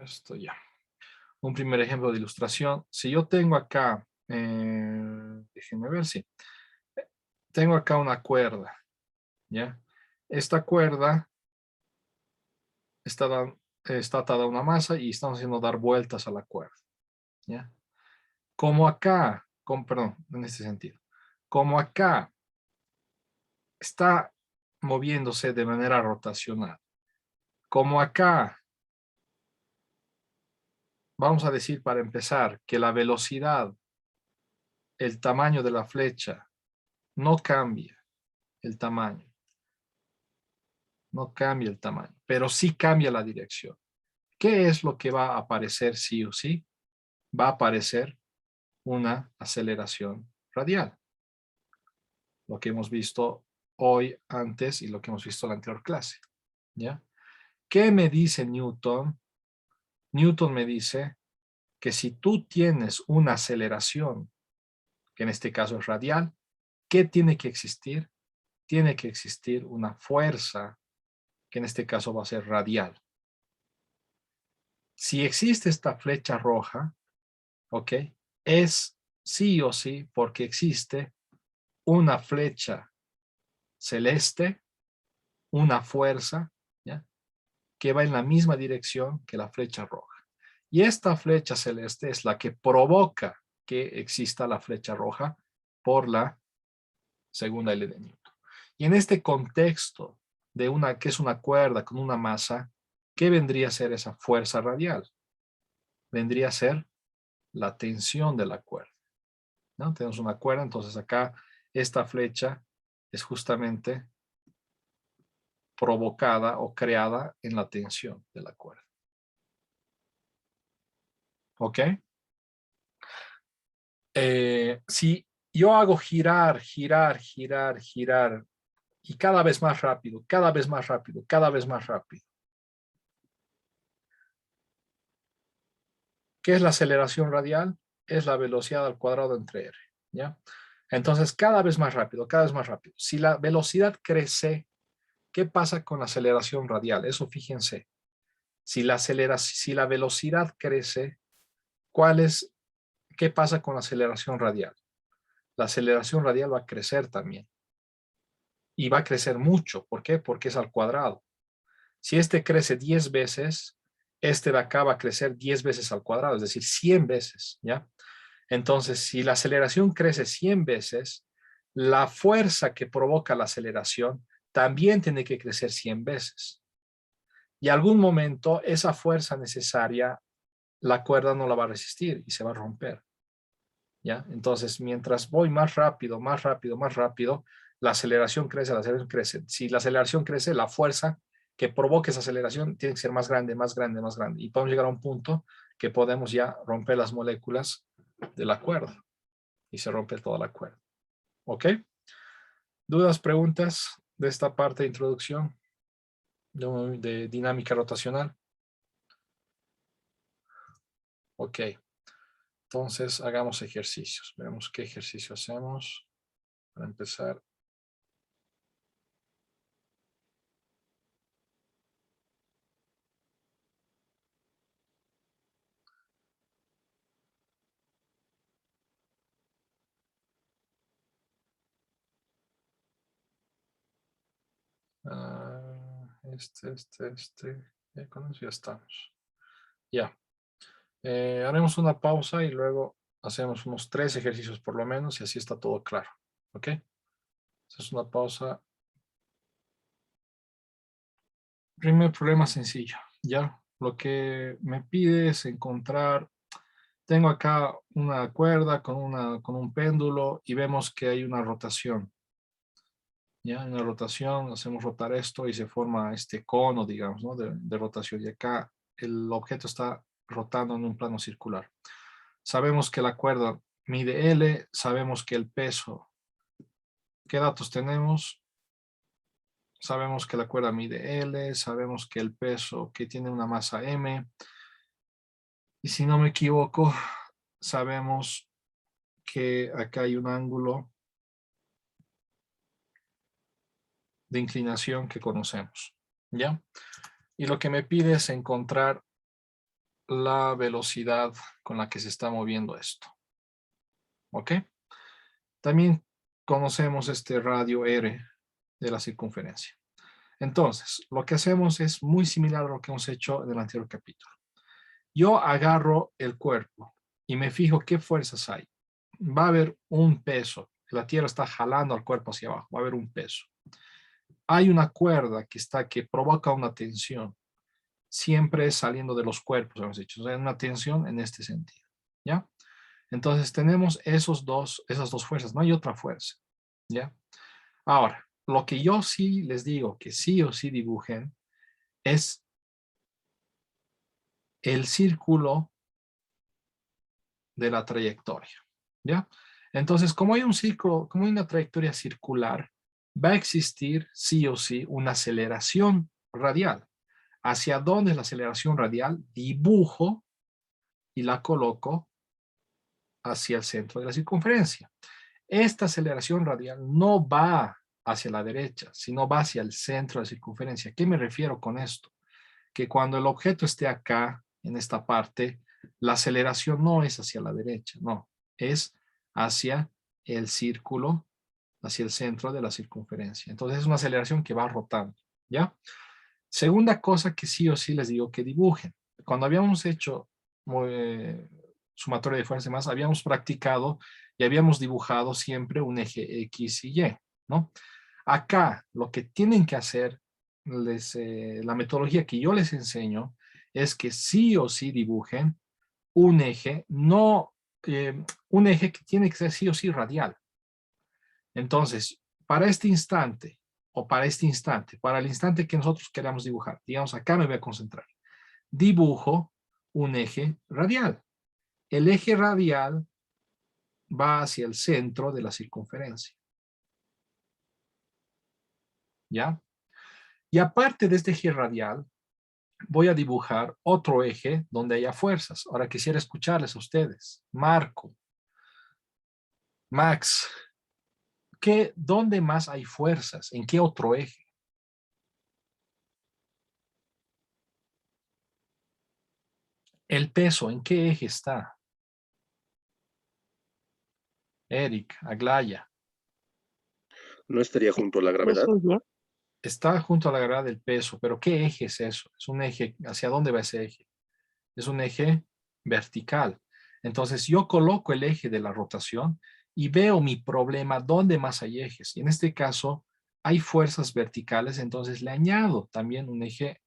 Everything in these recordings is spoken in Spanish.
Esto ya. Un primer ejemplo de ilustración. Si yo tengo acá, déjenme ver si, tengo acá una cuerda, ¿ya? Esta cuerda está, está atada a una masa y estamos haciendo dar vueltas a la cuerda, ¿ya? Como acá, perdón, en este sentido, como acá está moviéndose de manera rotacional, como acá, vamos a decir para empezar que la velocidad, el tamaño de la flecha no cambia el tamaño, no cambia el tamaño, pero sí cambia la dirección. ¿Qué es lo que va a aparecer sí o sí? Va a aparecer una aceleración radial, lo que hemos visto hoy antes y lo que hemos visto en la anterior clase, ¿ya? ¿Qué me dice Newton? Newton me dice que si tú tienes una aceleración, que en este caso es radial, ¿qué tiene que existir? Tiene que existir una fuerza, que en este caso va a ser radial. Si existe esta flecha roja, ¿ok? Es sí o sí porque existe una flecha celeste, una fuerza, ¿ya? Que va en la misma dirección que la flecha roja. Y esta flecha celeste es la que provoca que exista la flecha roja por la segunda ley de Newton. Y en este contexto de una que es una cuerda con una masa, ¿qué vendría a ser esa fuerza radial? Vendría a ser la tensión de la cuerda, ¿no? Tenemos una cuerda, entonces acá esta flecha es justamente provocada o creada en la tensión de la cuerda. ¿Ok? Si yo hago girar, girar, girar, girar, y cada vez más rápido, cada vez más rápido, cada vez más rápido. ¿Qué es la aceleración radial? Es la velocidad al cuadrado entre r, ¿ya? Entonces, cada vez más rápido, cada vez más rápido. Si la velocidad crece, ¿qué pasa con la aceleración radial? Eso fíjense. Si la velocidad crece, ¿qué pasa con la aceleración radial? La aceleración radial va a crecer también. Y va a crecer mucho. ¿Por qué? Porque es al cuadrado. Si este crece 10 veces, este de acá va a crecer 10 veces al cuadrado, es decir, 100 veces, ¿ya? Entonces, si la aceleración crece 100 veces, la fuerza que provoca la aceleración también tiene que crecer 100 veces. Y algún momento esa fuerza necesaria, la cuerda no la va a resistir y se va a romper, ¿ya? Entonces, mientras voy más rápido, más rápido, más rápido, la aceleración crece, la aceleración crece. Si la aceleración crece, la fuerza que provoque esa aceleración tiene que ser más grande, más grande, más grande. Y podemos llegar a un punto que podemos ya romper las moléculas de la cuerda y se rompe toda la cuerda. ¿Ok? ¿Dudas, preguntas de esta parte de introducción de dinámica rotacional? Ok. Entonces, hagamos ejercicios. Veamos qué ejercicio hacemos para empezar. Ya con eso ya estamos. Ya. Haremos una pausa y luego hacemos unos 3 ejercicios por lo menos y así está todo claro. ¿Ok? Es una pausa. Primer problema sencillo. Ya. Lo que me pide es encontrar. Tengo acá una cuerda con un péndulo y vemos que hay una rotación. Ya, en la rotación hacemos rotar esto y se forma este cono, digamos, ¿no? De rotación. Y acá el objeto está rotando en un plano circular. Sabemos que la cuerda mide L, sabemos que el peso, ¿qué datos tenemos? Sabemos que la cuerda mide L, sabemos que el peso, que tiene una masa M. Y si no me equivoco, sabemos que acá hay un ángulo de inclinación que conocemos, ¿ya? Y lo que me pide es encontrar la velocidad con la que se está moviendo esto. ¿Ok? También conocemos este radio R de la circunferencia. Entonces, lo que hacemos es muy similar a lo que hemos hecho en el anterior capítulo. Yo agarro el cuerpo y me fijo qué fuerzas hay. Va a haber un peso. La Tierra está jalando al cuerpo hacia abajo. Va a haber un peso. Hay una cuerda que provoca una tensión. Siempre saliendo de los cuerpos, hemos dicho. O sea, una tensión en este sentido. ¿Ya? Entonces tenemos esas dos fuerzas. No hay otra fuerza. ¿Ya? Ahora, lo que yo sí les digo que sí o sí dibujen es el círculo de la trayectoria, ¿ya? Entonces, como hay un círculo, como hay una trayectoria circular, va a existir sí o sí una aceleración radial. ¿Hacia dónde es la aceleración radial? Dibujo y la coloco hacia el centro de la circunferencia. Esta aceleración radial no va hacia la derecha, sino va hacia el centro de la circunferencia. ¿A qué me refiero con esto? Que cuando el objeto esté acá, en esta parte, la aceleración no es hacia la derecha, no, es hacia el círculo, hacia el centro de la circunferencia. Entonces es una aceleración que va rotando, ¿ya? Segunda cosa que sí o sí les digo que dibujen. Cuando habíamos hecho sumatoria de fuerzas y más, habíamos practicado y habíamos dibujado siempre un eje X y Y, ¿no? Acá lo que tienen que hacer, la metodología que yo les enseño, es que sí o sí dibujen un eje, no, un eje que tiene que ser sí o sí radial. Entonces, para este instante, o para este instante, para el instante que nosotros queramos dibujar, digamos, acá me voy a concentrar, dibujo un eje radial. El eje radial va hacia el centro de la circunferencia. ¿Ya? Y aparte de este eje radial, voy a dibujar otro eje donde haya fuerzas. Ahora quisiera escucharles a ustedes. Marco, Max, ¿dónde más hay fuerzas? ¿En qué otro eje? El peso, ¿en qué eje está? Eric, Aglaya. ¿No estaría junto a la gravedad? Está junto a la gravedad del peso, pero ¿qué eje es eso? Es un eje, ¿hacia dónde va ese eje? Es un eje vertical. Entonces yo coloco el eje de la rotación y veo mi problema dónde más hay ejes. Y en este caso hay fuerzas verticales, entonces le añado también un eje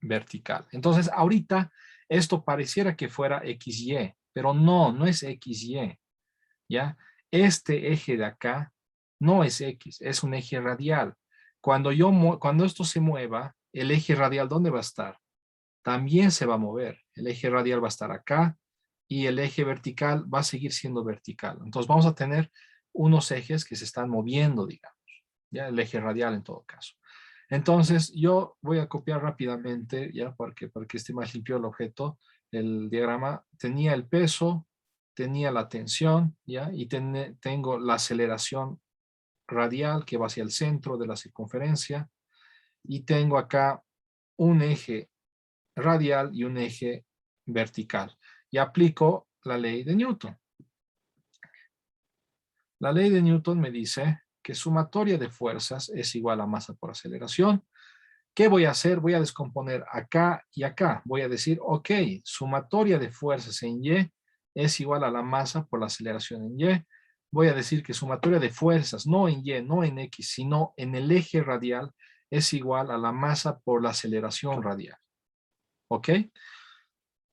vertical. Entonces ahorita esto pareciera que fuera XY, pero no, no es XY, ¿ya? Este eje de acá no es X, es un eje radial. Cuando esto se mueva, el eje radial, ¿dónde va a estar? También se va a mover. El eje radial va a estar acá y el eje vertical va a seguir siendo vertical. Entonces vamos a tener unos ejes que se están moviendo, digamos. Ya el eje radial en todo caso. Entonces yo voy a copiar rápidamente, ya para que esté más limpio el objeto, el diagrama. Tenía el peso, tenía la tensión, ya, y tengo la aceleración radial que va hacia el centro de la circunferencia y tengo acá un eje radial y un eje vertical. Y aplico la ley de Newton. La ley de Newton me dice que sumatoria de fuerzas es igual a masa por aceleración. ¿Qué voy a hacer? Voy a descomponer acá y acá. Voy a decir, ok, sumatoria de fuerzas en Y es igual a la masa por la aceleración en Y. Voy a decir que sumatoria de fuerzas, no en Y, no en X, sino en el eje radial, es igual a la masa por la aceleración radial. ¿Ok?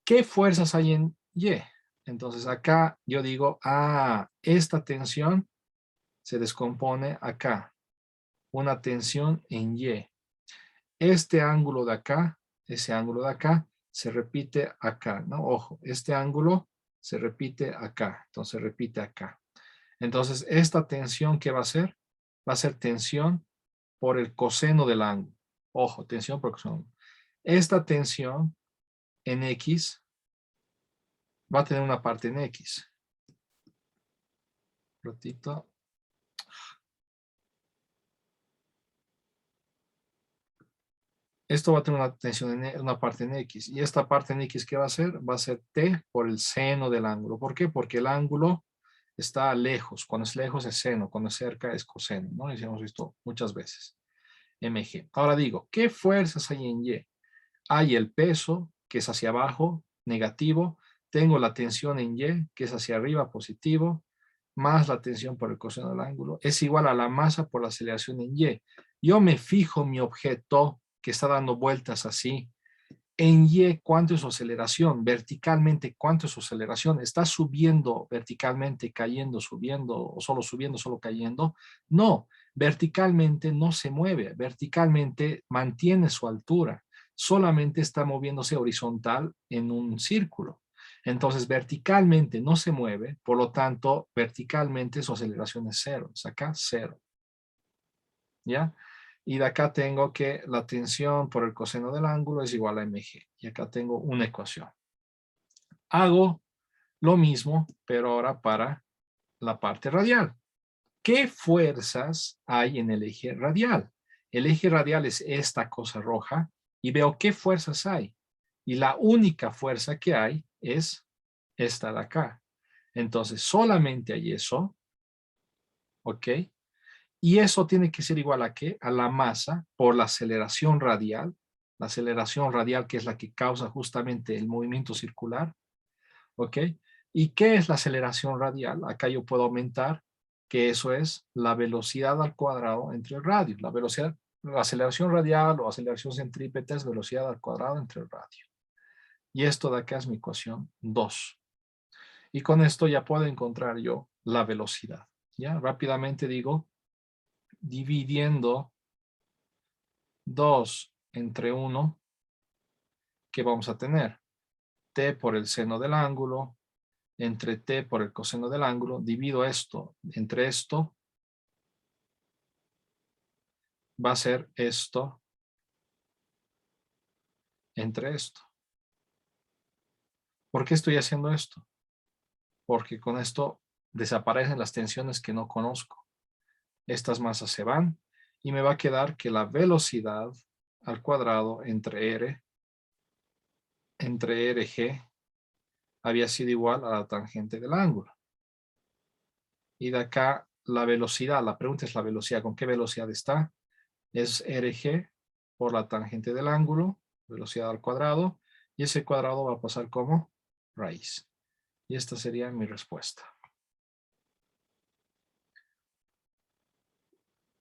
¿Qué fuerzas hay en Y? Entonces acá yo digo, esta tensión se descompone acá. Una tensión en Y. Este ángulo de acá, ese ángulo de acá, se repite acá, ¿no? Ojo, este ángulo se repite acá, entonces se repite acá. Entonces, esta tensión, ¿qué va a ser? Va a ser tensión por el coseno del ángulo. Ojo, tensión por el coseno. Esta tensión en X va a tener una parte en X. Un ratito. Esto va a tener una tensión en una parte en X. Y esta parte en X, ¿qué va a ser? Va a ser T por el seno del ángulo. ¿Por qué? Porque el ángulo está lejos. Cuando es lejos es seno. Cuando es cerca es coseno, ¿no? Eso hemos visto muchas veces. MG. Ahora digo, ¿qué fuerzas hay en Y? Hay el peso, que es hacia abajo, negativo. Tengo la tensión en Y, que es hacia arriba, positivo, más la tensión por el coseno del ángulo. Es igual a la masa por la aceleración en Y. Yo me fijo mi objeto que está dando vueltas así. En Y, ¿cuánto es su aceleración? Verticalmente, ¿cuánto es su aceleración? ¿Está subiendo verticalmente, cayendo, subiendo, o solo subiendo, solo cayendo? No, verticalmente no se mueve. Verticalmente mantiene su altura. Solamente está moviéndose horizontal en un círculo. Entonces, verticalmente no se mueve, por lo tanto, verticalmente su aceleración es cero. Es acá, cero. ¿Ya? Y de acá tengo que la tensión por el coseno del ángulo es igual a mg. Y acá tengo una ecuación. Hago lo mismo, pero ahora para la parte radial. ¿Qué fuerzas hay en el eje radial? El eje radial es esta cosa roja y veo qué fuerzas hay. Y la única fuerza que hay es esta de acá. Entonces, solamente hay eso, ¿ok? Y eso tiene que ser igual a ¿qué? A la masa por la aceleración radial que es la que causa justamente el movimiento circular, ¿ok? ¿Y qué es la aceleración radial? Acá yo puedo aumentar que eso es la velocidad al cuadrado entre el radio. La aceleración radial o aceleración centrípeta es velocidad al cuadrado entre el radio. Y esto de acá es mi ecuación 2. Y con esto ya puedo encontrar yo la velocidad. ¿Ya? Rápidamente digo, dividiendo 2 entre 1, ¿qué vamos a tener? T por el seno del ángulo, entre T por el coseno del ángulo, divido esto entre esto, va a ser esto entre esto. ¿Por qué estoy haciendo esto? Porque con esto desaparecen las tensiones que no conozco. Estas masas se van y me va a quedar que la velocidad al cuadrado entre RG había sido igual a la tangente del ángulo. Y de acá la velocidad, la pregunta es la velocidad. ¿Con qué velocidad está? Es RG por la tangente del ángulo, velocidad al cuadrado, y ese cuadrado va a pasar como raíz. Y esta sería mi respuesta.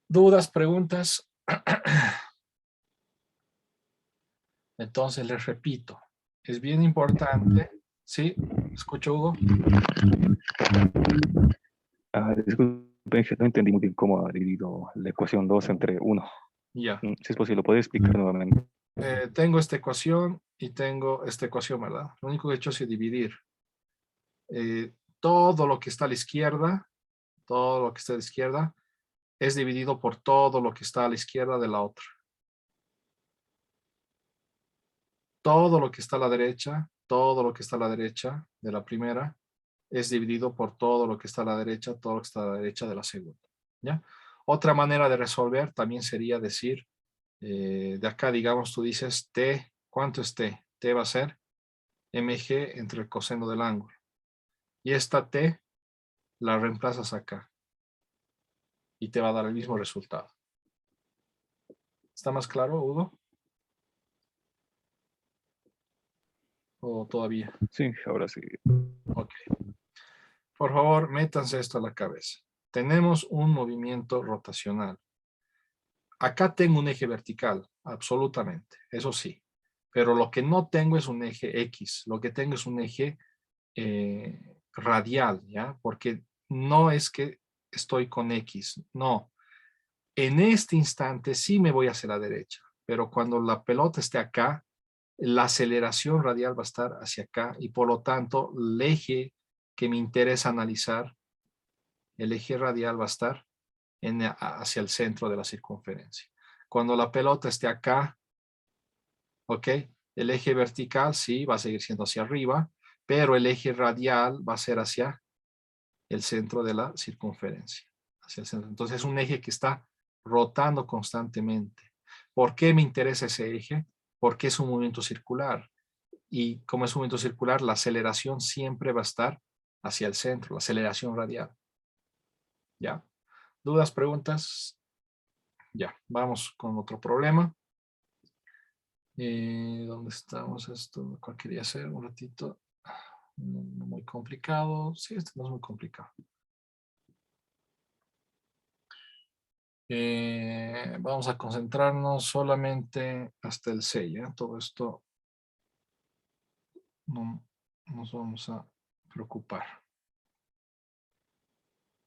¿Dudas, preguntas? Entonces les repito, es bien importante. ¿Sí? ¿Escucho, Hugo? Disculpen, que no entendí muy bien cómo ha dividido la ecuación 2 entre 1. Ya. Si es posible, ¿lo puede explicar nuevamente? Tengo esta ecuación y tengo esta ecuación, ¿verdad? Lo único que he hecho es dividir. Todo lo que está a la izquierda, todo lo que está a la izquierda, es dividido por todo lo que está a la izquierda de la otra. Todo lo que está a la derecha, todo lo que está a la derecha de la primera, es dividido por todo lo que está a la derecha, todo lo que está a la derecha de la segunda. ¿Ya? Otra manera de resolver también sería decir, de acá, digamos, tú dices T, ¿cuánto es T? T va a ser mg entre el coseno del ángulo. Y esta T la reemplazas acá. Y te va a dar el mismo resultado. ¿Está más claro, Hugo? ¿O todavía? Sí, ahora sí. Ok. Por favor, métanse esto a la cabeza. Tenemos un movimiento rotacional. Acá tengo un eje vertical, absolutamente, eso sí. Pero lo que no tengo es un eje X, lo que tengo es un eje radial, ¿ya? Porque no es que estoy con X, no. En este instante sí me voy hacia la derecha, pero cuando la pelota esté acá, la aceleración radial va a estar hacia acá y por lo tanto el eje que me interesa analizar, el eje radial va a estar hacia el centro de la circunferencia. Cuando la pelota esté acá, ¿ok? El eje vertical sí va a seguir siendo hacia arriba, pero el eje radial va a ser hacia el centro de la circunferencia. Hacia el centro. Entonces es un eje que está rotando constantemente. ¿Por qué me interesa ese eje? Porque es un movimiento circular. Y como es un movimiento circular, la aceleración siempre va a estar hacia el centro, la aceleración radial. ¿Ya? ¿Dudas, preguntas? Ya, vamos con otro problema. ¿Dónde estamos? Esto, ¿cuál quería hacer? Un ratito. No muy complicado. Sí, esto no es muy complicado. Vamos a concentrarnos solamente hasta el 6, ¿ya? Todo esto no nos vamos a preocupar.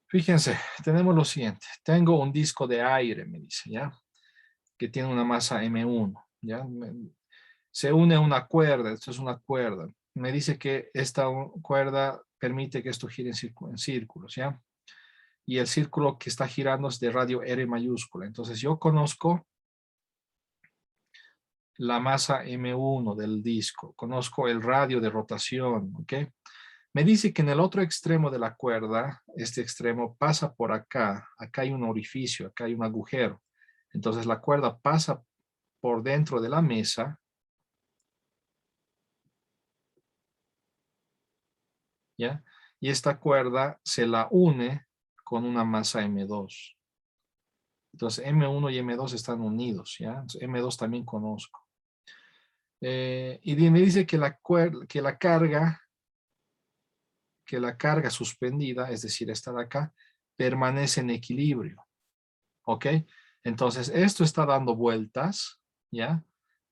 Fíjense, tenemos lo siguiente. Tengo un disco de aire, me dice, ¿ya? Que tiene una masa M1, ¿ya? Se une a una cuerda, esto es una cuerda. Me dice que esta cuerda permite que esto gire en círculos, ¿ya? Y el círculo que está girando es de radio R mayúscula. Entonces yo conozco la masa M1 del disco, conozco el radio de rotación, ¿ok? Me dice que en el otro extremo de la cuerda, este extremo pasa por acá, acá hay un orificio, acá hay un agujero. Entonces la cuerda pasa por dentro de la mesa, ¿ya? Y esta cuerda se la une con una masa M2. Entonces M1 y M2 están unidos, ¿ya? Entonces, M2 también conozco. Y me dice que la carga suspendida, es decir, esta de acá, permanece en equilibrio. ¿Ok? Entonces, esto está dando vueltas, ¿ya?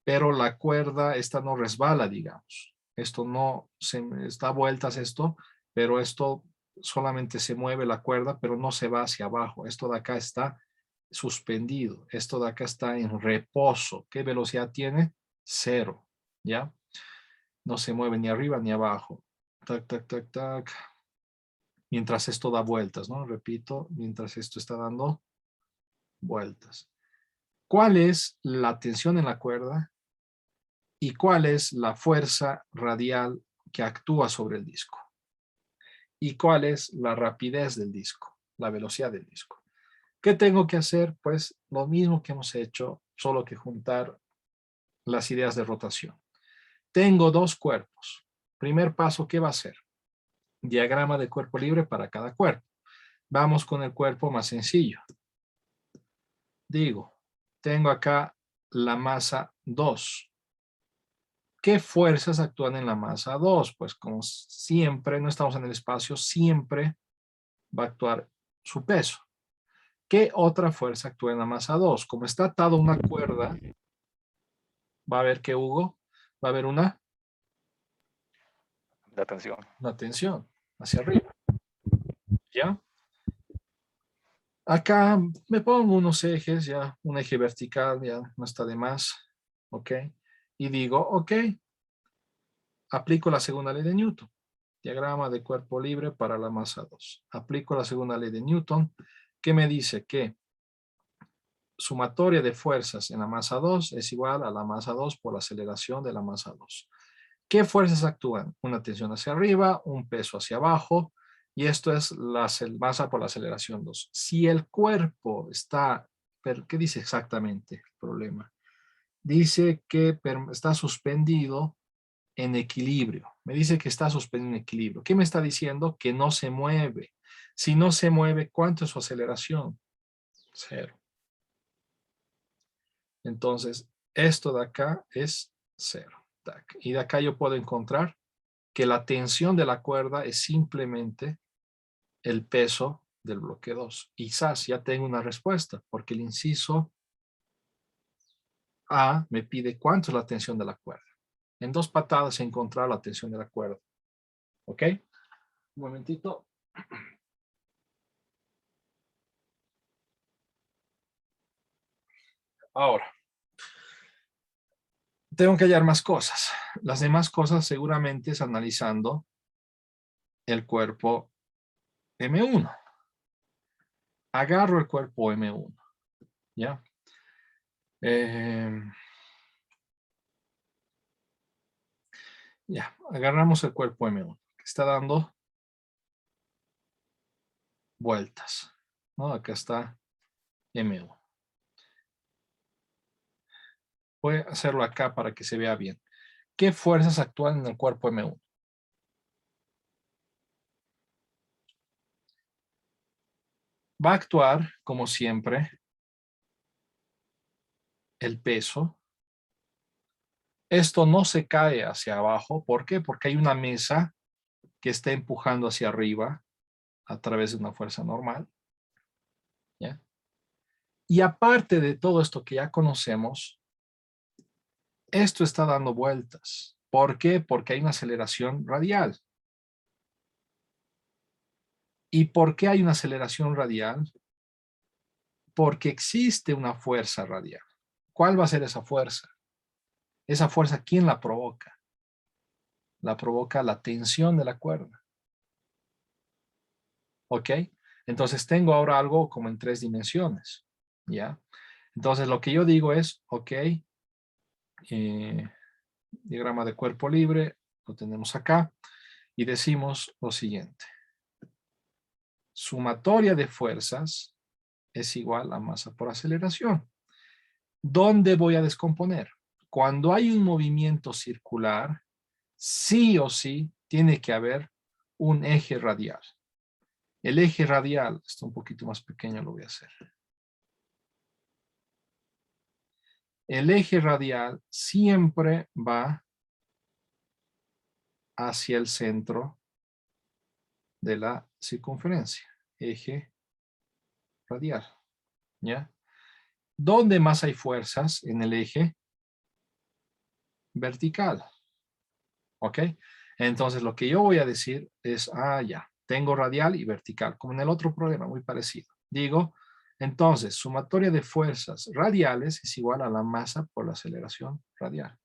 Pero la cuerda, esta no resbala, digamos. Esto no se da vueltas esto, pero esto solamente se mueve la cuerda, pero no se va hacia abajo. Esto de acá está suspendido. Esto de acá está en reposo. ¿Qué velocidad tiene? 0, ¿ya? No se mueve ni arriba ni abajo. Tac, tac, tac, tac. Mientras esto da vueltas, ¿no? Repito, mientras esto está dando vueltas. ¿Cuál es la tensión en la cuerda? ¿Y cuál es la fuerza radial que actúa sobre el disco? ¿Y cuál es la rapidez del disco? La velocidad del disco. ¿Qué tengo que hacer? Pues lo mismo que hemos hecho, solo que juntar las ideas de rotación. Tengo dos cuerpos. Primer paso, ¿qué va a ser? Diagrama de cuerpo libre para cada cuerpo. Vamos con el cuerpo más sencillo. Digo, tengo acá la masa 2. ¿Qué fuerzas actúan en la masa 2? Pues como siempre no estamos en el espacio, siempre va a actuar su peso. ¿Qué otra fuerza actúa en la masa 2? Como está atado a una cuerda, va a haber que, Hugo, va a haber una La tensión. tensión hacia arriba. ¿Ya? Acá me pongo unos ejes, ya, un eje vertical, ya no está de más, ¿ok? Y digo, ok, aplico la segunda ley de Newton. Diagrama de cuerpo libre para la masa 2. Aplico la segunda ley de Newton, que me dice que sumatoria de fuerzas en la masa 2 es igual a la masa 2 por la aceleración de la masa 2. ¿Qué fuerzas actúan? Una tensión hacia arriba, un peso hacia abajo, y esto es la masa por la aceleración 2. Si el cuerpo está, ¿qué dice exactamente el problema? Dice que está suspendido en equilibrio. Me dice que está suspendido en equilibrio. ¿Qué me está diciendo? Que no se mueve. Si no se mueve, ¿cuánto es su aceleración? 0. Entonces, esto de acá es 0. Y de acá yo puedo encontrar que la tensión de la cuerda es simplemente el peso del bloque 2. Quizás ya tengo una respuesta, porque el inciso A me pide cuánto es la tensión de la cuerda. En 2 patadas he encontrado la tensión de la cuerda. ¿Ok? Un momentito. Ahora, tengo que hallar más cosas. Las demás cosas seguramente es analizando el cuerpo M1. Agarro el cuerpo M1. ¿Ya? Ya, agarramos el cuerpo M1, que está dando vueltas, ¿no? Acá está M1. Voy a hacerlo acá para que se vea bien. ¿Qué fuerzas actúan en el cuerpo M1? Va a actuar, como siempre, el peso. Esto no se cae hacia abajo. ¿Por qué? Porque hay una mesa que está empujando hacia arriba a través de una fuerza normal. ¿Ya? Y aparte de todo esto que ya conocemos, esto está dando vueltas. ¿Por qué? Porque hay una aceleración radial. ¿Y por qué hay una aceleración radial? Porque existe una fuerza radial. ¿Cuál va a ser esa fuerza? Esa fuerza, ¿quién la provoca? La provoca la tensión de la cuerda. ¿Ok? Entonces tengo ahora algo como en 3 dimensiones. ¿Ya? Entonces lo que yo digo es, ok, diagrama de cuerpo libre, lo tenemos acá, y decimos lo siguiente. Sumatoria de fuerzas es igual a masa por aceleración. ¿Dónde voy a descomponer? Cuando hay un movimiento circular, sí o sí tiene que haber un eje radial. El eje radial, está un poquito más pequeño, lo voy a hacer. El eje radial siempre va hacia el centro de la circunferencia. Eje radial. ¿Ya? ¿Dónde más hay fuerzas en el eje? Vertical. ¿Ok? Entonces lo que yo voy a decir es, ya, tengo radial y vertical, como en el otro problema, muy parecido. Digo, entonces, sumatoria de fuerzas radiales es igual a la masa por la aceleración radial.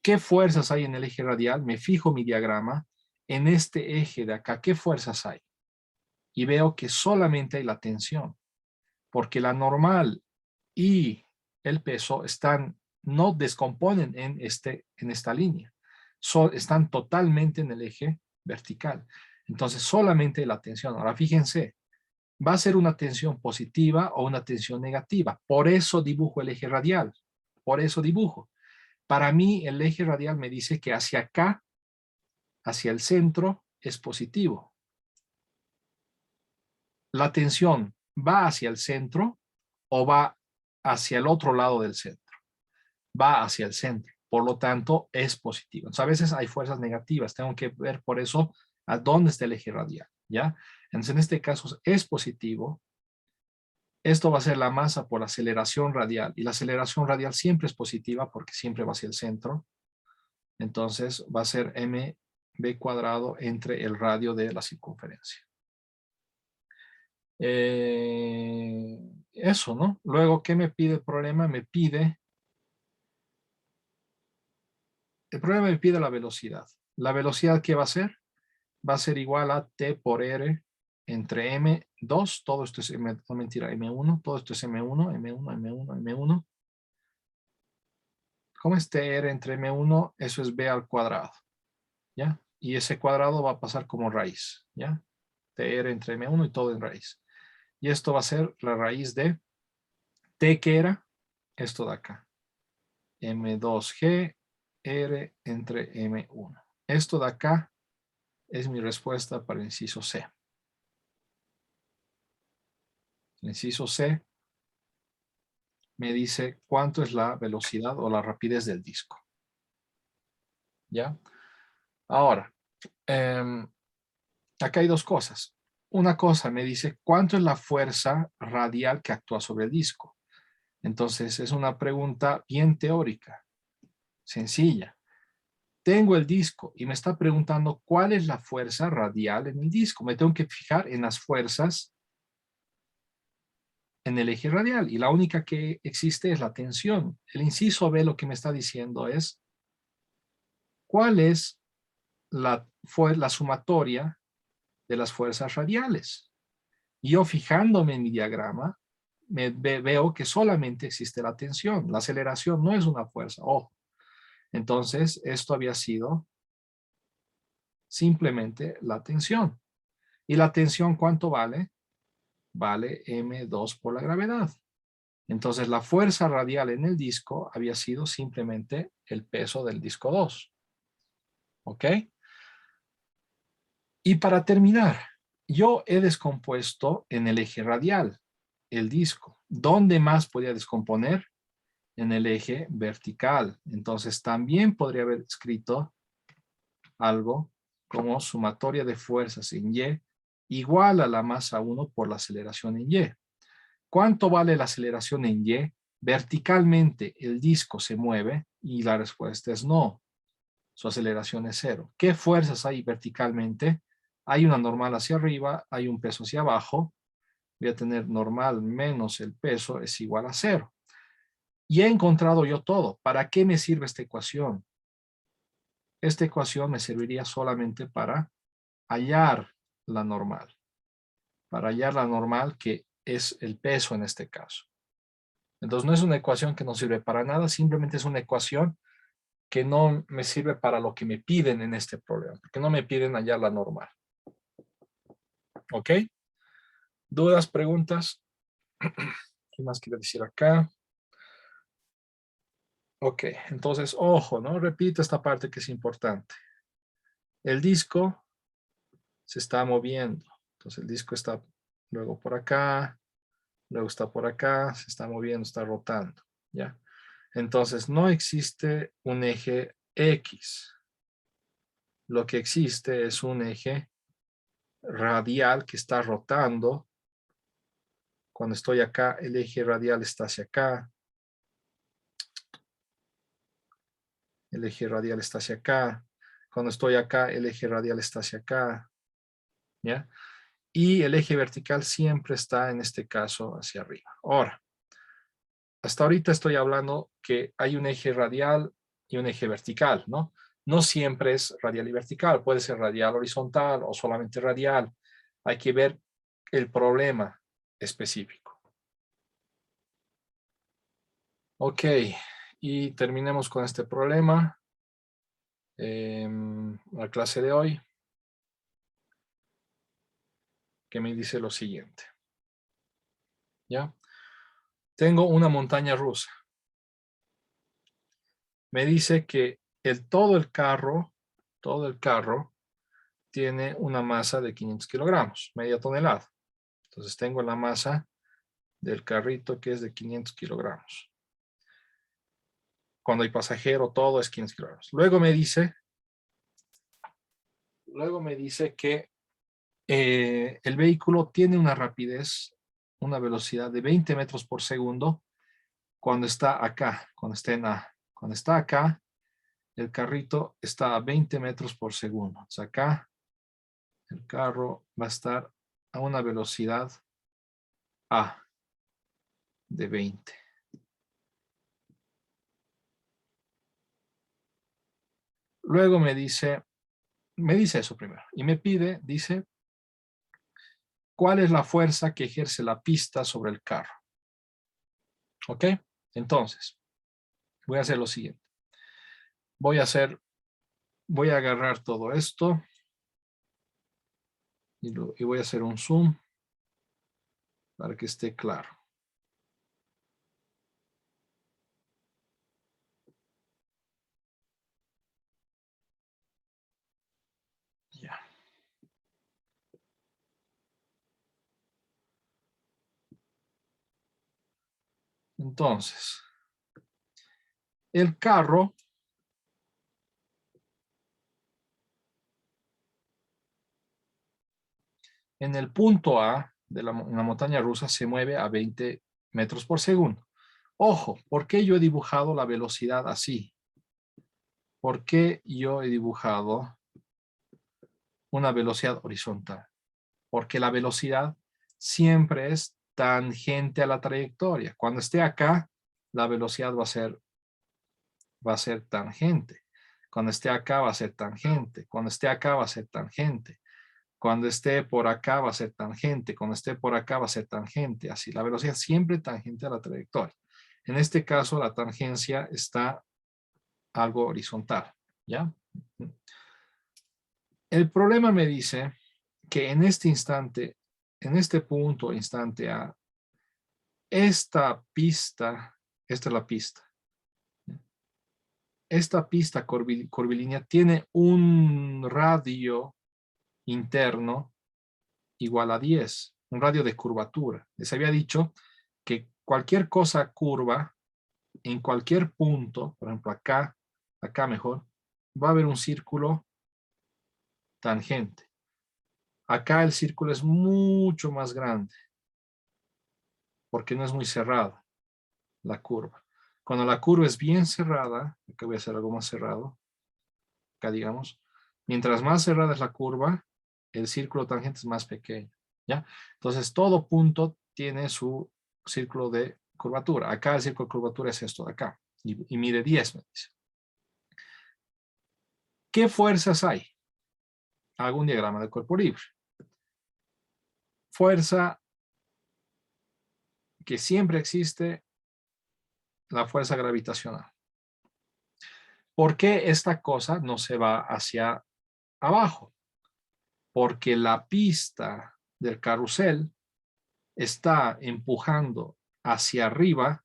¿Qué fuerzas hay en el eje radial? Me fijo mi diagrama en este eje de acá. ¿Qué fuerzas hay? Y veo que solamente hay la tensión, porque la normal y el peso no descomponen en esta línea. Están totalmente en el eje vertical. Entonces solamente la tensión. Ahora fíjense, va a ser una tensión positiva o una tensión negativa. Por eso dibujo el eje radial. Por eso dibujo. Para mí el eje radial me dice que hacia acá, hacia el centro, es positivo. La tensión va hacia el centro o va hacia el otro lado del centro. Va hacia el centro. Por lo tanto, es positivo. Entonces, a veces hay fuerzas negativas. Tengo que ver por eso a dónde está el eje radial. ¿Ya? Entonces, en este caso es positivo. Esto va a ser la masa por la aceleración radial. Y la aceleración radial siempre es positiva porque siempre va hacia el centro. Entonces, va a ser mb cuadrado entre el radio de la circunferencia. Eso, ¿no? Luego, ¿qué me pide el problema? El problema me pide la velocidad. ¿La velocidad qué va a ser? Va a ser igual a T por R entre M2, todo esto es no, mentira, M1, todo esto es M1, M1, M1, M1. ¿Cómo es TR entre M1? Eso es B al cuadrado, ¿ya? Y ese cuadrado va a pasar como raíz, ¿ya? TR entre M1 y todo en raíz. Y esto va a ser la raíz de T que era esto de acá. M2G R entre M1. Esto de acá es mi respuesta para el inciso C. El inciso C me dice cuánto es la velocidad o la rapidez del disco. ¿Ya? Ahora, acá hay 2 cosas. Una cosa me dice cuánto es la fuerza radial que actúa sobre el disco. Entonces, es una pregunta bien teórica, sencilla. Tengo el disco y me está preguntando cuál es la fuerza radial en el disco. Me tengo que fijar en las fuerzas en el eje radial y la única que existe es la tensión. El inciso B lo que me está diciendo es cuál es la sumatoria de las fuerzas radiales. Y yo fijándome en mi diagrama, veo que solamente existe la tensión. La aceleración no es una fuerza, ojo. Entonces, esto había sido simplemente la tensión. ¿Y la tensión cuánto vale? Vale M2 por la gravedad. Entonces la fuerza radial en el disco había sido simplemente el peso del disco 2. ¿Ok? Y para terminar, yo he descompuesto en el eje radial el disco. ¿Dónde más podía descomponer? En el eje vertical. Entonces también podría haber escrito algo como sumatoria de fuerzas en Y igual a la masa 1 por la aceleración en Y. ¿Cuánto vale la aceleración en Y? Verticalmente el disco se mueve y la respuesta es no. Su aceleración es 0. ¿Qué fuerzas hay verticalmente? Hay una normal hacia arriba, hay un peso hacia abajo. Voy a tener normal menos el peso es igual a 0. Y he encontrado yo todo. ¿Para qué me sirve esta ecuación? Esta ecuación me serviría solamente para hallar la normal. Para hallar la normal, que es el peso en este caso. Entonces no es una ecuación que no sirve para nada, simplemente es una ecuación que no me sirve para lo que me piden en este problema, porque no me piden hallar la normal. ¿Ok? ¿Dudas, preguntas? ¿Qué más quiero decir acá? Ok, entonces, ojo, ¿no? Repito esta parte que es importante. El disco se está moviendo. Entonces el disco está luego por acá, luego está por acá, se está moviendo, está rotando, ¿ya? Entonces no existe un eje X. Lo que existe es un eje radial que está rotando. Cuando estoy acá, el eje radial está hacia acá. El eje radial está hacia acá. Cuando estoy acá, el eje radial está hacia acá. ¿Ya? Y el eje vertical siempre está, en este caso, hacia arriba. Ahora, hasta ahorita estoy hablando que hay un eje radial y un eje vertical, ¿no? No siempre es radial y vertical. Puede ser radial horizontal o solamente radial. Hay que ver el problema específico. Ok, y terminemos con este problema. La clase de hoy, que me dice lo siguiente. ¿Ya? Tengo una montaña rusa. Me dice que todo el carro tiene una masa de 500 kilogramos, media tonelada. Entonces tengo la masa del carrito que es de 500 kilogramos. Cuando hay pasajero, todo es 500 kilogramos. Luego me dice que el vehículo tiene una rapidez, una velocidad de 20 metros por segundo cuando está acá, cuando está en A. Cuando está acá, el carrito está a 20 metros por segundo. O sea, acá el carro va a estar a una velocidad A de 20. Luego me dice eso primero. Y me pide, dice, ¿cuál es la fuerza que ejerce la pista sobre el carro? ¿Ok? Entonces, voy a hacer lo siguiente. Voy a agarrar todo esto y voy a hacer un zoom para que esté claro. Ya. Entonces, el carro en el punto A de una montaña rusa se mueve a 20 metros por segundo. Ojo, ¿por qué yo he dibujado la velocidad así? ¿Por qué yo he dibujado una velocidad horizontal? Porque la velocidad siempre es tangente a la trayectoria. Cuando esté acá, la velocidad va a ser tangente. Cuando esté acá va a ser tangente. Cuando esté acá va a ser tangente. Cuando esté por acá va a ser tangente. Cuando esté por acá va a ser tangente. Así, la velocidad siempre tangente a la trayectoria. En este caso, la tangencia está algo horizontal. ¿Ya? El problema me dice que en este instante, en este punto, instante A, esta pista, esta es la pista. Esta pista curvilínea tiene un radio interno igual a 10, un radio de curvatura. Les había dicho que cualquier cosa curva en cualquier punto, por ejemplo acá mejor, va a haber un círculo tangente. Acá el círculo es mucho más grande porque no es muy cerrada la curva. Cuando la curva es bien cerrada, acá voy a hacer algo más cerrado, acá digamos, mientras más cerrada es la curva, el círculo tangente es más pequeño, ¿ya? Entonces todo punto tiene su círculo de curvatura. Acá el círculo de curvatura es esto de acá y mide 10, me dice. ¿Qué fuerzas hay? Hago un diagrama de cuerpo libre. Fuerza que siempre existe, la fuerza gravitacional. ¿Por qué esta cosa no se va hacia abajo? Porque la pista del carrusel está empujando hacia arriba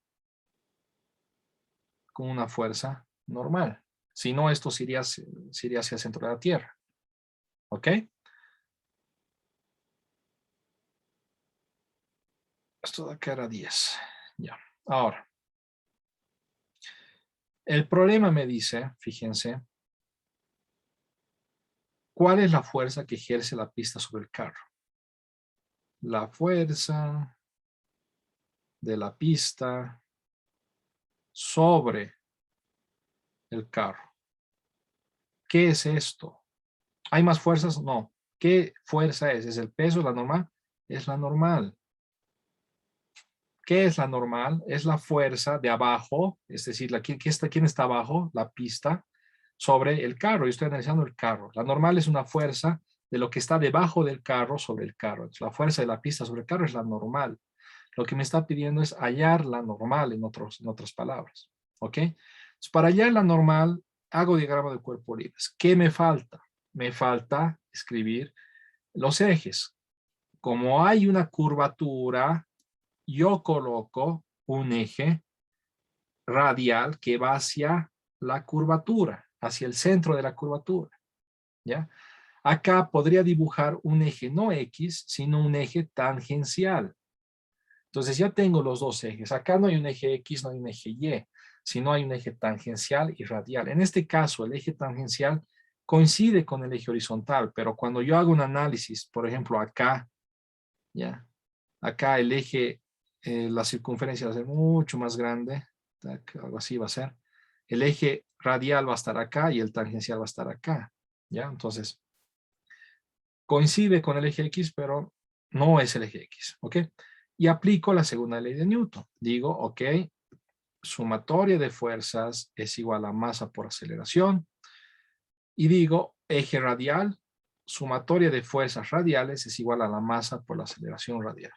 con una fuerza normal. Si no, esto se iría hacia el centro de la Tierra. ¿Ok? Esto de acá era 10. Ya. Ahora. El problema me dice, fíjense, ¿cuál es la fuerza que ejerce la pista sobre el carro? La fuerza de la pista sobre el carro. ¿Qué es esto? ¿Hay más fuerzas? No. ¿Qué fuerza es? ¿Es el peso, la normal? Es la normal. ¿Qué es la normal? Es la fuerza de abajo, es decir, ¿quién está abajo? La pista sobre el carro. Yo estoy analizando el carro. La normal es una fuerza de lo que está debajo del carro sobre el carro. Entonces, la fuerza de la pista sobre el carro es la normal. Lo que me está pidiendo es hallar la normal, en otras palabras. ¿Ok? Entonces, para hallar la normal, hago diagrama de cuerpo libre. ¿Qué me falta? Me falta escribir los ejes. Como hay una curvatura, yo coloco un eje radial que va hacia la curvatura, hacia el centro de la curvatura. ¿Ya? Acá podría dibujar un eje no X, sino un eje tangencial. Entonces ya tengo los dos ejes. Acá no hay un eje X, no hay un eje Y, sino hay un eje tangencial y radial. En este caso, el eje tangencial coincide con el eje horizontal, pero cuando yo hago un análisis, por ejemplo, acá, ¿ya? Acá el eje, la circunferencia va a ser mucho más grande, algo así va a ser. El eje radial va a estar acá y el tangencial va a estar acá, ¿ya? Entonces, coincide con el eje X, pero no es el eje X, ¿ok? Y aplico la segunda ley de Newton. Digo, ok, sumatoria de fuerzas es igual a masa por aceleración. Y digo, eje radial, sumatoria de fuerzas radiales es igual a la masa por la aceleración radial.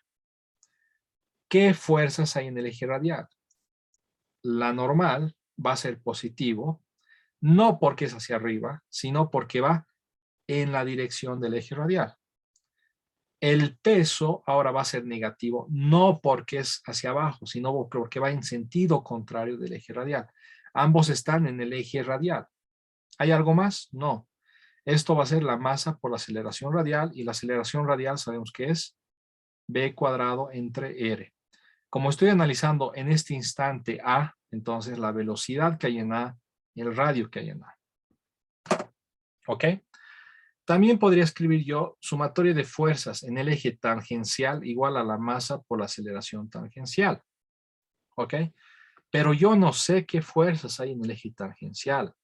¿Qué fuerzas hay en el eje radial? La normal va a ser positivo, no porque es hacia arriba, sino porque va en la dirección del eje radial. El peso ahora va a ser negativo, no porque es hacia abajo, sino porque va en sentido contrario del eje radial. Ambos están en el eje radial. ¿Hay algo más? No. Esto va a ser la masa por la aceleración radial, y la aceleración radial sabemos que es b cuadrado entre r. Como estoy analizando en este instante a, entonces la velocidad que hay en a y el radio que hay en a. ¿Ok? También podría escribir yo sumatoria de fuerzas en el eje tangencial igual a la masa por la aceleración tangencial. ¿Ok? Pero yo no sé qué fuerzas hay en el eje tangencial.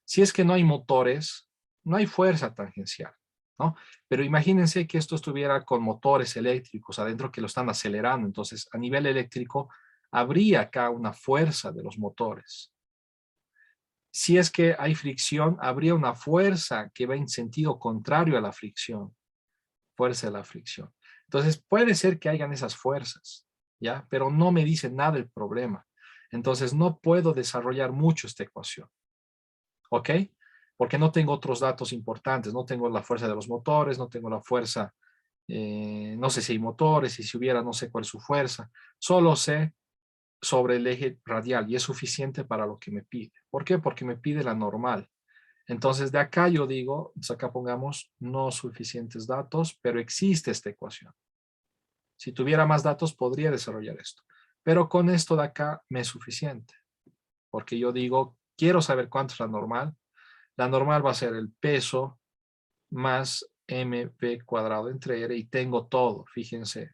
Si es que no hay motores, no hay fuerza tangencial, ¿no? Pero imagínense que esto estuviera con motores eléctricos adentro que lo están acelerando. Entonces, a nivel eléctrico, habría acá una fuerza de los motores. Si es que hay fricción, habría una fuerza que va en sentido contrario a la fricción. Fuerza de la fricción. Entonces, puede ser que hayan esas fuerzas, ¿ya? Pero no me dice nada del problema. Entonces, no puedo desarrollar mucho esta ecuación. ¿Ok? Porque no tengo otros datos importantes. No tengo la fuerza de los motores, no tengo la fuerza No sé si hay motores, y si hubiera, no sé cuál es su fuerza. Solo sé sobre el eje radial y es suficiente para lo que me pide. ¿Por qué? Porque me pide la normal. Entonces, de acá yo digo, acá pongamos no suficientes datos, pero existe esta ecuación. Si tuviera más datos, podría desarrollar esto. Pero con esto de acá me es suficiente. Porque yo digo, quiero saber cuánto es la normal. La normal va a ser el peso más mv cuadrado entre r y tengo todo, fíjense.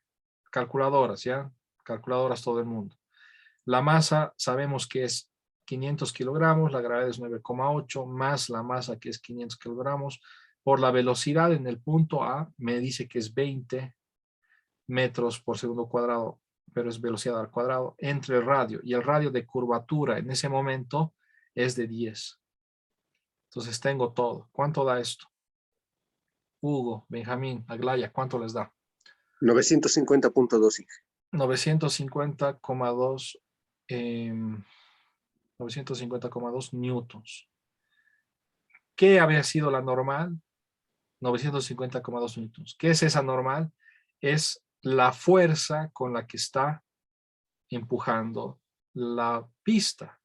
Calculadoras, ¿ya? Calculadoras todo el mundo. La masa sabemos que es 500 kilogramos, la gravedad es 9,8 más la masa que es 500 kilogramos. Por la velocidad en el punto A me dice que es 20 metros por segundo cuadrado, pero es velocidad al cuadrado, entre el radio y el radio de curvatura en ese momento es de 10. Entonces tengo todo. ¿Cuánto da esto? Hugo, Benjamín, Aglaya, ¿cuánto les da? 950.2. 950,2 950,2 newtons. ¿Qué había sido la normal? 950,2 newtons. ¿Qué es esa normal? Es la fuerza con la que está empujando la pista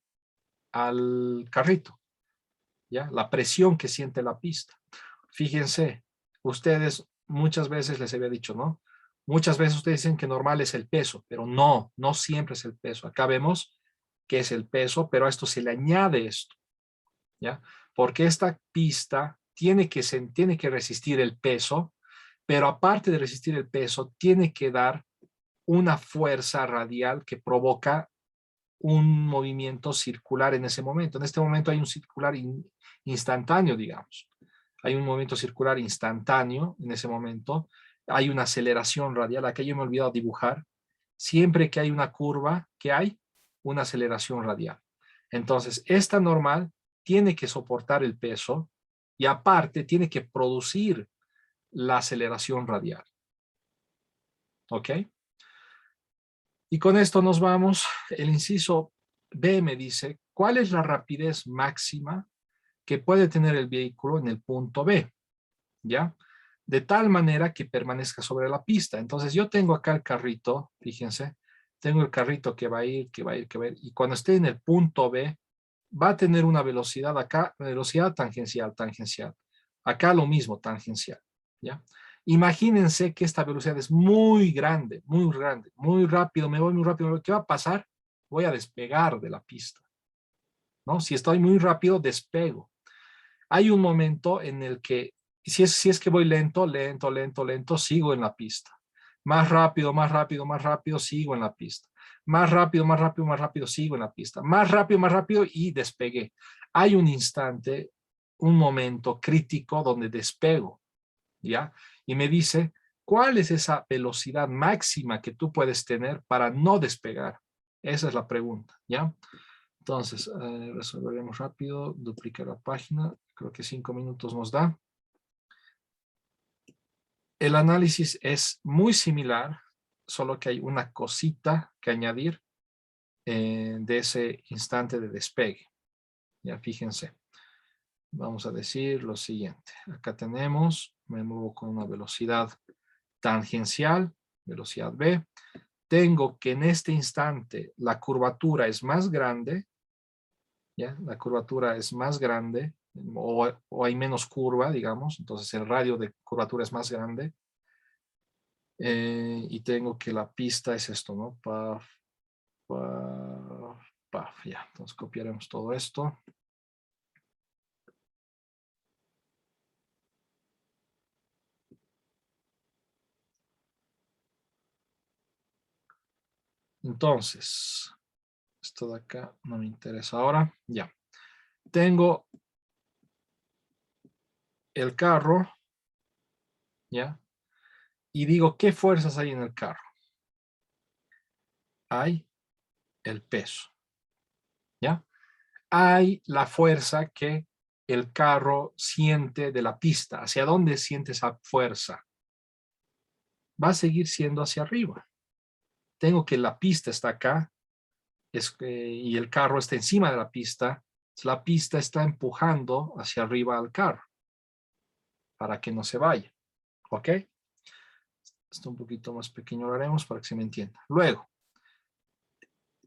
al carrito, ¿ya? La presión que siente la pista. Fíjense, ustedes muchas veces les había dicho, ¿no? Muchas veces ustedes dicen que normal es el peso, pero no, no siempre es el peso. Acá vemos que es el peso, pero a esto se le añade esto, ¿ya? Porque esta pista tiene que resistir el peso, pero aparte de resistir el peso, tiene que dar una fuerza radial que provoca un movimiento circular en ese momento. En este momento hay un circular instantáneo, digamos. Hay un movimiento circular instantáneo en ese momento. Hay una aceleración radial. Aquí yo me he olvidado dibujar. Siempre que hay una curva, que hay una aceleración radial. Entonces, esta normal tiene que soportar el peso y aparte tiene que producir la aceleración radial. ¿Ok? Y con esto nos vamos. El inciso B me dice, ¿cuál es la rapidez máxima que puede tener el vehículo en el punto B? ¿Ya? De tal manera que permanezca sobre la pista. Entonces yo tengo acá el carrito, fíjense, tengo el carrito que va a ir, que va a ir, que va a ir, y cuando esté en el punto B, va a tener una velocidad acá, velocidad tangencial, tangencial. Acá lo mismo, tangencial, ¿ya? Imagínense que esta velocidad es muy grande, muy rápido, me voy muy rápido. ¿Qué va a pasar? Voy a despegar de la pista, ¿no? Si estoy muy rápido, despego. Hay un momento en el que, si es que voy lento, sigo en la pista. Más rápido, sigo en la pista. Más rápido, sigo en la pista. Más rápido y despegué. Hay un instante, un momento crítico donde despego, ¿ya? Y me dice, ¿cuál es esa velocidad máxima que tú puedes tener para no despegar? Esa es la pregunta, ¿ya? Entonces, resolveremos rápido, duplicar la página, creo que 5 minutos nos da. El análisis es muy similar, solo que hay una cosita que añadir de ese instante de despegue. Ya fíjense. Vamos a decir lo siguiente. Acá tenemos, me muevo con una velocidad tangencial, velocidad B. Tengo que en este instante la curvatura es más grande, ¿ya? La curvatura es más grande o hay menos curva, digamos, entonces el radio de curvatura es más grande. Y tengo que la pista es esto, ¿no? Paf, paf, paf, ya. Entonces copiaremos todo esto. Entonces, esto de acá no me interesa ahora. Ya. Tengo el carro, ¿ya? Y digo, ¿qué fuerzas hay en el carro? Hay el peso, ¿ya? Hay la fuerza que el carro siente de la pista. ¿Hacia dónde siente esa fuerza? Va a seguir siendo hacia arriba. Tengo que la pista está acá y el carro está encima de la pista. La pista está empujando hacia arriba al carro para que no se vaya. ¿Ok? Esto un poquito más pequeño lo haremos para que se me entienda. Luego,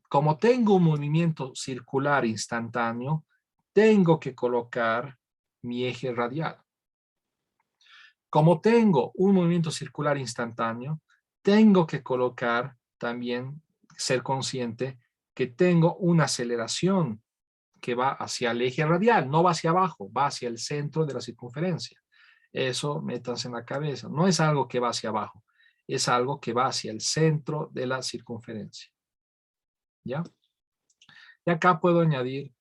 como tengo un movimiento circular instantáneo, tengo que colocar mi eje radial. Como tengo un movimiento circular instantáneo, tengo que colocar también, ser consciente que tengo una aceleración que va hacia el eje radial, no va hacia abajo, va hacia el centro de la circunferencia. Eso métanse en la cabeza. No es algo que va hacia abajo, es algo que va hacia el centro de la circunferencia. ¿Ya? Y acá puedo añadir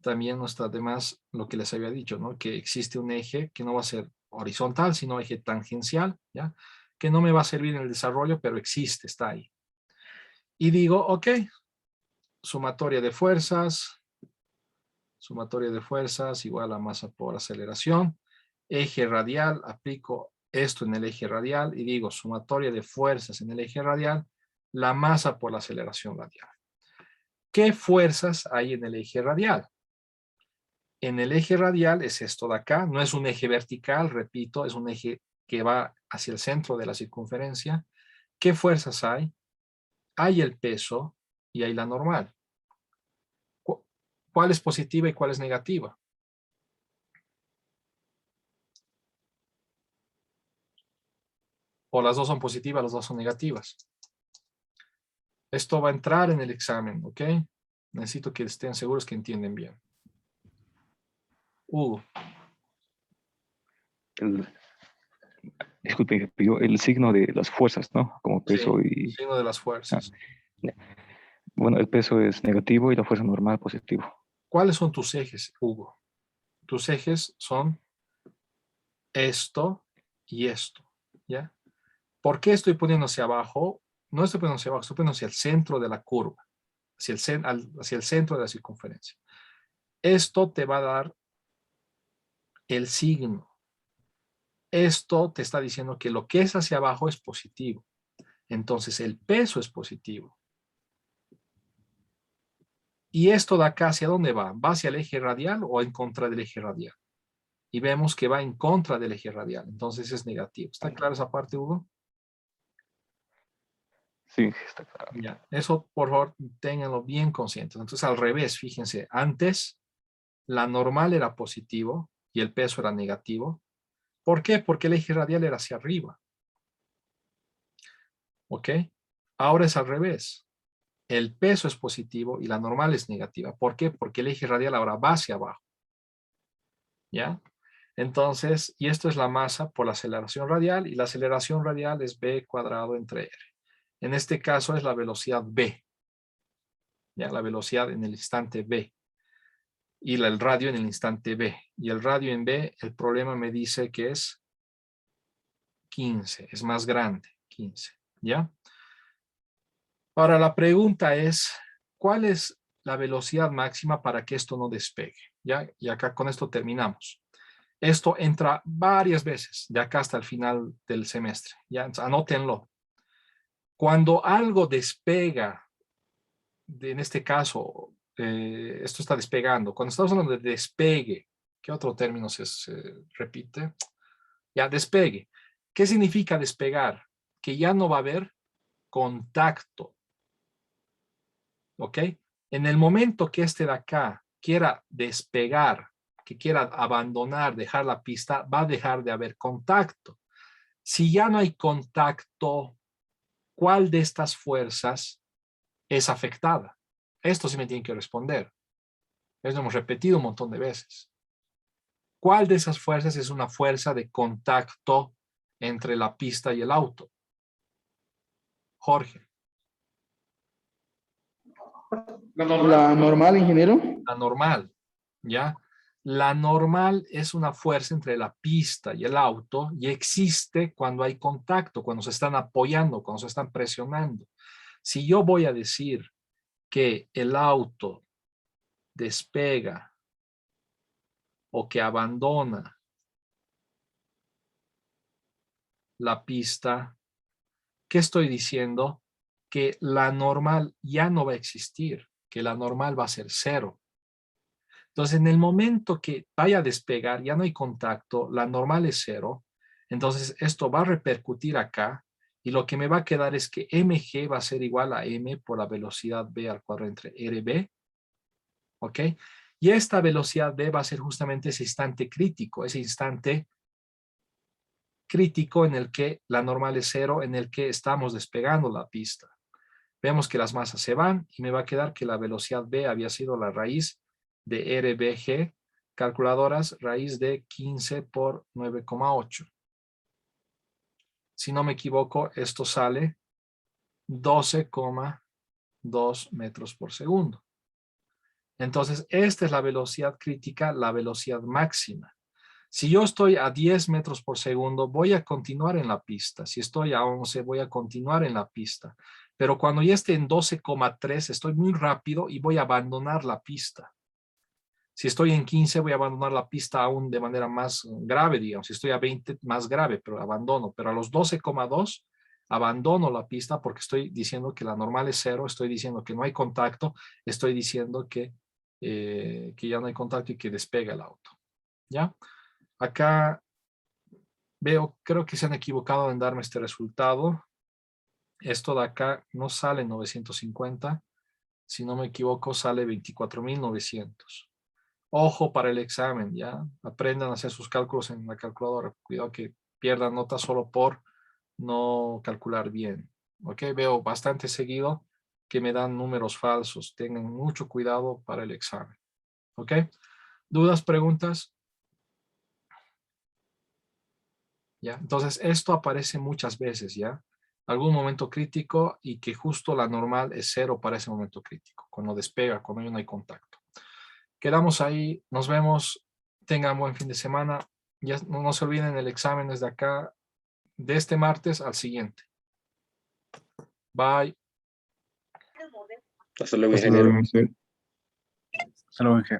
también nuestras demás, lo que les había dicho, ¿no? Que existe un eje que no va a ser horizontal, sino eje tangencial, ¿ya? Que no me va a servir en el desarrollo, pero existe, está ahí. Y digo, ok, sumatoria de fuerzas igual a masa por aceleración. Eje radial, aplico esto en el eje radial y digo sumatoria de fuerzas en el eje radial, la masa por la aceleración radial. ¿Qué fuerzas hay en el eje radial? En el eje radial es esto de acá, no es un eje vertical, repito, es un eje que va hacia el centro de la circunferencia. ¿Qué fuerzas hay? Hay el peso y hay la normal. ¿Cuál es positiva y cuál es negativa? O las dos son positivas, las dos son negativas. Esto va a entrar en el examen, ¿ok? Necesito que estén seguros que entienden bien. Hugo. Disculpe, pidió el signo de las fuerzas, ¿no? Como peso Sí, y... signo de las ah, fuerzas. ya. Bueno, el peso es negativo y la fuerza normal positivo. ¿Cuáles son tus ejes, Hugo? Tus ejes son esto y esto, ¿ya? ¿Por qué estoy poniendo hacia abajo? No estoy poniendo hacia abajo, estoy poniendo hacia el centro de la curva, hacia el centro de la circunferencia. Esto te va a dar el signo. Esto te está diciendo que lo que es hacia abajo es positivo. Entonces el peso es positivo. ¿Y esto de acá hacia dónde va? ¿Va hacia el eje radial o en contra del eje radial? Y vemos que va en contra del eje radial. Entonces es negativo. ¿Está clara esa parte, Hugo? Sí, está claro. Ya. Eso, por favor, ténganlo bien conscientes. Entonces, al revés, fíjense. Antes, la normal era positivo y el peso era negativo. ¿Por qué? Porque el eje radial era hacia arriba. ¿Ok? Ahora es al revés. El peso es positivo y la normal es negativa. ¿Por qué? Porque el eje radial ahora va hacia abajo. ¿Ya? Entonces, y esto es la masa por la aceleración radial y la aceleración radial es b cuadrado entre r. En este caso es la velocidad b. ¿Ya? La velocidad en el instante b. Y el radio en el instante b. Y el radio en b, el problema me dice que es 15. Es más grande, 15. ¿Ya? Ahora la pregunta es, ¿cuál es la velocidad máxima para que esto no despegue? ¿Ya? Y acá con esto terminamos. Esto entra varias veces, de acá hasta el final del semestre. Ya, anótenlo. Cuando algo despega, en este caso, esto está despegando. Cuando estamos hablando de despegue, ¿qué otro término se repite? Ya, despegue. ¿Qué significa despegar? Que ya no va a haber contacto. ¿Ok? En el momento que este de acá quiera despegar, que quiera abandonar, dejar la pista, va a dejar de haber contacto. Si ya no hay contacto, ¿cuál de estas fuerzas es afectada? Esto sí me tienen que responder. Eso lo hemos repetido un montón de veces. ¿Cuál de esas fuerzas es una fuerza de contacto entre la pista y el auto? Jorge. La normal, ingeniero. La normal, ¿ya? La normal es una fuerza entre la pista y el auto y existe cuando hay contacto, cuando se están apoyando, cuando se están presionando. Si yo voy a decir que el auto despega o que abandona la pista, ¿qué estoy diciendo? Que la normal ya no va a existir, que la normal va a ser cero. Entonces, en el momento que vaya a despegar, ya no hay contacto, la normal es cero, entonces esto va a repercutir acá Y lo que me va a quedar es que mg va a ser igual a m por la velocidad v al cuadrado entre rb. ¿Ok? Y esta velocidad v va a ser justamente ese instante crítico, ese instante crítico en el que la normal es 0, en el que estamos despegando la pista. Vemos que las masas se van y me va a quedar que la velocidad v había sido la raíz de rbg, calculadoras, raíz de 15 por 9,8. Si no me equivoco, esto sale 12,2 metros por segundo. Entonces, esta es la velocidad crítica, la velocidad máxima. Si yo estoy a 10 metros por segundo, voy a continuar en la pista. Si estoy a 11, voy a continuar en la pista. Pero cuando ya esté en 12,3, estoy muy rápido y voy a abandonar la pista. Si estoy en 15, voy a abandonar la pista aún de manera más grave, digamos. Si estoy a 20, más grave, pero abandono. Pero a los 12,2, abandono la pista porque estoy diciendo que la normal es 0, estoy diciendo que no hay contacto, estoy diciendo que ya no hay contacto y que despega el auto. ¿Ya? Acá veo, creo que se han equivocado en darme este resultado. Esto de acá no sale 950. Si no me equivoco, sale 24.900. Ojo para el examen, ¿ya? Aprendan a hacer sus cálculos en la calculadora. Cuidado que pierdan nota solo por no calcular bien. ¿Ok? Veo bastante seguido que me dan números falsos. Tengan mucho cuidado para el examen. ¿Ok? ¿Dudas, preguntas? ¿Ya? Entonces, esto aparece muchas veces, ¿ya? Algún momento crítico y que justo la normal es 0 para ese momento crítico. Cuando despega, cuando ya no hay contacto. Quedamos ahí, nos vemos, tengan buen fin de semana. Ya no se olviden el examen desde acá, de este martes al siguiente. Bye. Hasta luego, Hasta luego, ingeniero. Hasta luego, Inge.